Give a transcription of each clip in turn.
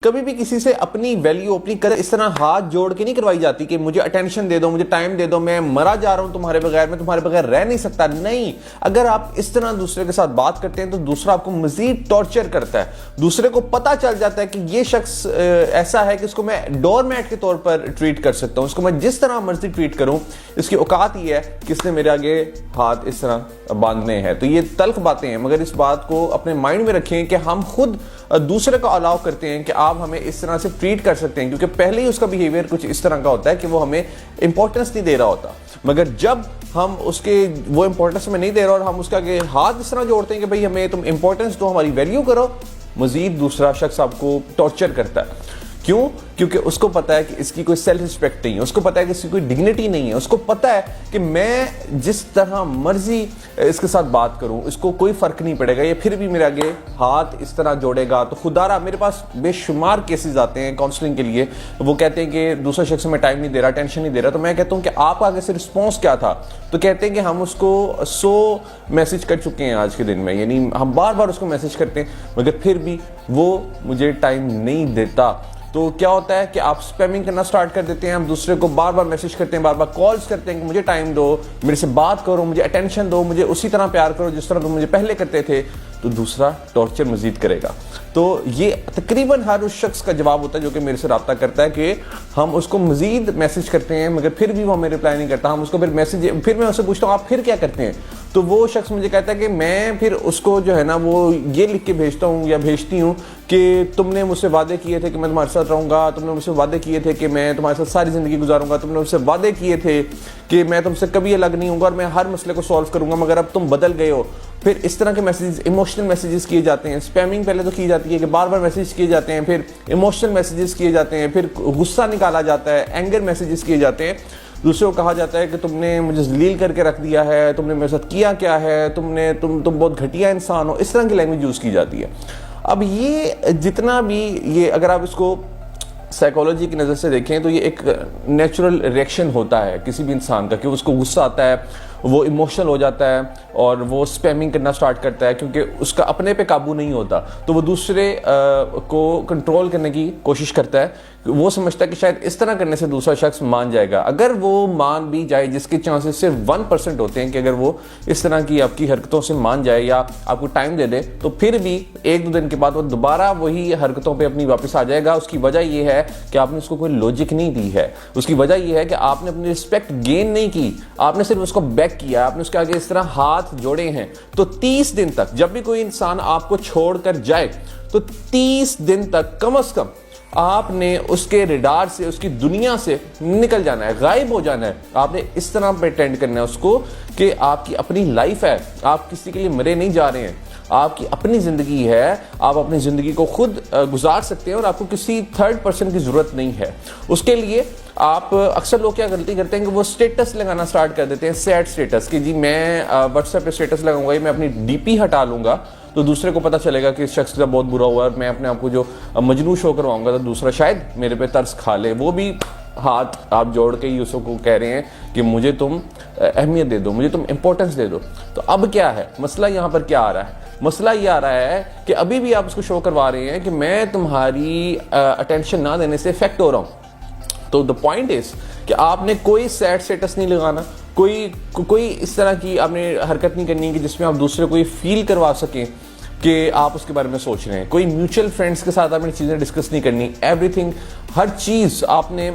کبھی بھی کسی سے اپنی ویلیو اپنی قدر اس طرح ہاتھ جوڑ کے نہیں کروائی جاتی کہ مجھے اٹینشن دے دو، مجھے ٹائم دے دو، میں مرا جا رہا ہوں تمہارے بغیر، میں تمہارے بغیر رہ نہیں سکتا. نہیں، اگر آپ اس طرح دوسرے کے ساتھ بات کرتے ہیں تو دوسرا آپ کو مزید ٹارچر کرتا ہے. دوسرے کو پتا چل جاتا ہے کہ یہ شخص ایسا ہے کہ اس کو میں ڈور میٹ کے طور پر ٹریٹ کر سکتا ہوں، اس کو میں جس طرح مرضی ٹریٹ کروں، اس کی اوقات یہ ہے کہ اس نے میرے آگے ہاتھ اس طرح باندھنے ہیں. تو یہ تلخ باتیں ہیں، مگر اس بات کو اپنے مائنڈ میں رکھیں کہ ہم خود دوسرے کو الاؤ کرتے ہیں کہ آپ ہمیں اس طرح سے ٹریٹ کر سکتے ہیں، کیونکہ پہلے ہی اس کا بیہیویئر کچھ اس طرح کا ہوتا ہے کہ وہ ہمیں امپورٹنس نہیں دے رہا ہوتا. مگر جب ہم اس کے وہ امپورٹنس میں نہیں دے رہا اور ہم اس کا ہاتھ اس طرح جوڑتے ہیں کہ بھئی ہمیں تم امپورٹنس دو، ہماری ویلیو کرو، مزید دوسرا شخص آپ کو ٹارچر کرتا ہے. کیوں؟ کیونکہ اس کو پتا ہے کہ اس کی کوئی سیلف رسپیکٹ نہیں ہے، اس کو پتا ہے کہ اس کی کوئی ڈگنیٹی نہیں ہے، اس کو پتا ہے کہ میں جس طرح مرضی اس کے ساتھ بات کروں اس کو کوئی فرق نہیں پڑے گا، یہ پھر بھی میرے آگے ہاتھ اس طرح جوڑے گا. تو خدا را میرے پاس بے شمار کیسز آتے ہیں کاؤنسلنگ کے لیے، وہ کہتے ہیں کہ دوسرا شخص میں ٹائم نہیں دے رہا، ٹینشن نہیں دے رہا. تو میں کہتا ہوں کہ آپ آگے سے رسپانس کیا تھا؟ تو کہتے ہیں کہ ہم اس کو 100 میسج کر چکے ہیں آج کے دن میں، یعنی ہم بار بار اس کو میسج کرتے ہیں مگر پھر بھی وہ مجھے ٹائم نہیں دیتا. تو کیا ہوتا ہے کہ آپ سپیمنگ کرنا سٹارٹ کر دیتے ہیں، ہم دوسرے کو بار بار میسج کرتے ہیں، بار بار کالز کرتے ہیں کہ مجھے ٹائم دو، میرے سے بات کرو، مجھے اٹینشن دو، مجھے اسی طرح پیار کرو جس طرح تم مجھے پہلے کرتے تھے. تو دوسرا ٹارچر مزید کرے گا. تو یہ تقریباً ہر اس شخص کا جواب ہوتا ہے جو کہ میرے سے رابطہ کرتا ہے کہ ہم اس کو مزید میسج کرتے ہیں مگر پھر بھی وہ ہمیں رپلائی نہیں کرتا. ہم اس کو پھر میں اس سے پوچھتا ہوں آپ پھر کیا کرتے ہیں؟ تو وہ شخص مجھے کہتا ہے کہ میں پھر اس کو جو ہے نا وہ یہ لکھ کے بھیجتا ہوں یا بھیجتی ہوں کہ تم نے مجھ سے وعدے کیے تھے کہ میں تمہارے ساتھ رہوں گا، تم نے مجھ سے وعدے کیے تھے کہ میں تمہارے ساتھ ساری زندگی گزاروں گا، تم نے مجھ سے وعدے کیے تھے کہ میں تم سے کبھی الگ نہیں ہوں گا اور میں ہر مسئلے کو سالو کروں گا، مگر اب تم بدل گئے ہو. پھر اس طرح کے میسیجز، ایموشنل میسیجز کیے جاتے ہیں. سپیمنگ پہلے تو کی جاتی ہے کہ بار بار میسیج کیے جاتے ہیں، پھر ایموشنل میسیجز کیے جاتے ہیں، پھر غصہ نکالا جاتا ہے، اینگر میسیجز کیے جاتے ہیں. دوسرے کو کہا جاتا ہے کہ تم نے مجھے ذلیل کر کے رکھ دیا ہے، تم نے میرے ساتھ کیا کیا ہے، تم بہت گھٹیا انسان ہو. اس طرح کی لینگویج یوز کی جاتی ہے. اب یہ جتنا بھی یہ اگر آپ اس کو سائیکالوجی کی نظر سے دیکھیں تو یہ ایک نیچرل ریئیکشن ہوتا ہے کسی بھی انسان کا کہ اس کو غصہ آتا ہے، وہ ایموشنل ہو جاتا ہے اور وہ سپیمنگ کرنا سٹارٹ کرتا ہے کیونکہ اس کا اپنے پہ قابو نہیں ہوتا. تو وہ دوسرے کو کنٹرول کرنے کی کوشش کرتا ہے. وہ سمجھتا ہے کہ شاید اس طرح کرنے سے دوسرا شخص مان جائے گا. اگر وہ مان بھی جائے، جس کے چانسز صرف 1% ہوتے ہیں کہ اگر وہ اس طرح کی آپ کی حرکتوں سے مان جائے یا آپ کو ٹائم دے دے، تو پھر بھی 1-2 دن کے بعد وہ دوبارہ وہی حرکتوں پہ اپنی واپس آ جائے گا. اس کی وجہ یہ ہے کہ آپ نے اس کو کوئی لوجک نہیں دی ہے. اس کی وجہ یہ ہے کہ آپ نے اپنی رسپیکٹ گین نہیں کی، آپ نے صرف اس کو بیک کیا، آپ نے اس کے آگے اس طرح ہاتھ جوڑے ہیں. تو 30 دن تک جب بھی کوئی انسان آپ کو چھوڑ کر جائے تو 30 دن تک کم از کم آپ نے اس کے ریڈار سے، اس کی دنیا سے نکل جانا ہے، غائب ہو جانا ہے. آپ نے اس طرح پریٹینڈ کرنا ہے اس کو کہ آپ کی اپنی لائف ہے، آپ کسی کے لیے مرے نہیں جا رہے ہیں، آپ کی اپنی زندگی ہے، آپ اپنی زندگی کو خود گزار سکتے ہیں اور آپ کو کسی تھرڈ پرسن کی ضرورت نہیں ہے. اس کے لیے آپ اکثر لوگ کیا غلطی کرتے ہیں کہ وہ سٹیٹس لگانا سٹارٹ کر دیتے ہیں، سیڈ سٹیٹس، کہ جی میں واٹس ایپ پہ سٹیٹس لگاؤں گا، میں اپنی ڈی پی ہٹا لوں گا تو دوسرے کو پتا چلے گا کہ اس شخص کا بہت برا ہوا ہے اور میں اپنے آپ کو جو مجنون شو کرواؤں گا تو دوسرا شاید میرے پہ ترس کھا لے. وہ بھی ہاتھ آپ جوڑ کے ہی اس کو کہہ رہے ہیں کہ مجھے تم اہمیت دے دو، مجھے تم امپورٹنس دے دو. تو اب کیا ہے مسئلہ یہاں پر؟ کیا آ رہا ہے مسئلہ؟ یہ آ رہا ہے کہ ابھی بھی آپ اس کو شو کروا رہے ہیں کہ میں تمہاری اٹینشن نہ دینے سے افیکٹ ہو رہا ہوں. تو دا پوائنٹ از کہ آپ نے کوئی سیڈ سٹیٹس نہیں لگانا، کوئی اس طرح کی آپ نے حرکت نہیں کرنی کہ جس میں آپ دوسرے کو یہ فیل کروا سکیں کہ آپ اس کے بارے میں سوچ رہے ہیں. کوئی میوچل فرینڈس کے ساتھ آپ نے چیزیں ڈسکس نہیں کرنی. ایوری تھنگ، ہر چیز آپ نے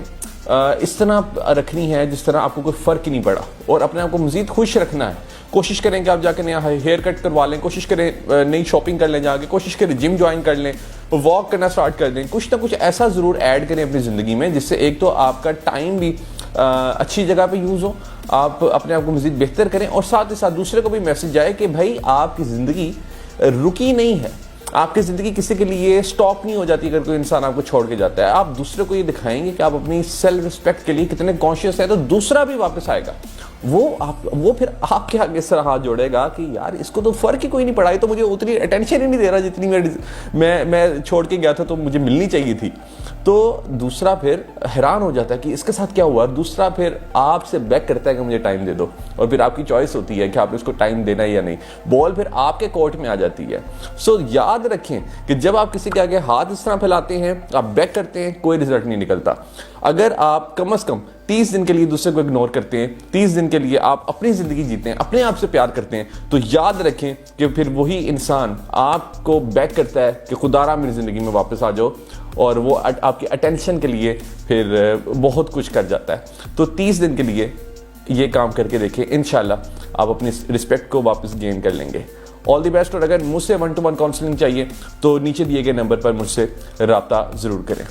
اس طرح رکھنی ہے جس طرح آپ کو کوئی فرق ہی نہیں پڑا، اور اپنے آپ کو مزید خوش رکھنا ہے. کوشش کریں کہ آپ جا کے نیا ہیئر کٹ کروا لیں، کوشش کریں نئی شاپنگ کر لیں جا کے، کوشش کریں جم جوائن کر لیں، واک کرنا سٹارٹ کر دیں. کچھ نہ کچھ ایسا ضرور ایڈ کریں اپنی زندگی میں جس سے ایک تو آپ کا ٹائم بھی اچھی جگہ پہ یوز ہو، آپ اپنے آپ کو مزید بہتر کریں، اور ساتھ ہی ساتھ دوسرے کو بھی میسج جائے کہ بھائی آپ کی زندگی رکی نہیں ہے، آپ کی زندگی کسی کے لیے سٹاپ نہیں ہو جاتی اگر کوئی انسان آپ کو چھوڑ کے جاتا ہے. آپ دوسرے کو یہ دکھائیں گے کہ آپ اپنی سیلف رسپیکٹ کے لیے کتنے کانشیس ہیں تو دوسرا بھی واپس آئے گا وہ پھر آپ کے آگے اس طرح ہاتھ جوڑے گا کہ یار اس کو تو فرق ہی کوئی نہیں پڑا, یہ تو مجھے اتنی اٹینشن ہی نہیں دے رہا جتنی میں چھوڑ کے گیا تھا تو مجھے ملنی چاہیے تھی. تو دوسرا پھر حیران ہو جاتا ہے کہ اس کے ساتھ کیا ہوا. دوسرا پھر آپ سے بیک کرتا ہے کہ مجھے ٹائم دے دو, اور پھر آپ کی چوائس ہوتی ہے کہ آپ نے اس کو ٹائم دینا ہے یا نہیں. بال پھر آپ کے کورٹ میں آ جاتی ہے. سو یاد رکھیں کہ جب آپ کسی کے آگے ہاتھ اس طرح پھیلاتے ہیں, آپ بیک کرتے ہیں, کوئی رزلٹ نہیں نکلتا. اگر آپ کم از کم 30 دن کے لیے دوسرے کو اگنور کرتے ہیں, 30 دن کے لیے آپ اپنی زندگی جیتے ہیں, اپنے آپ سے پیار کرتے ہیں, تو یاد رکھیں کہ پھر وہی انسان آپ کو بیک کرتا ہے کہ خدا میری زندگی میں واپس آ جاؤ, اور وہ آپ کی اٹینشن کے لیے پھر بہت کچھ کر جاتا ہے. تو 30 دن کے لیے یہ کام کر کے دیکھیں, انشاءاللہ آپ اپنی رسپیکٹ کو واپس گین کر لیں گے. آل دی بیسٹ. اور اگر مجھ سے 1-to-1 کاؤنسلنگ چاہیے تو نیچے دیے گئے نمبر پر مجھ سے رابطہ ضرور کریں.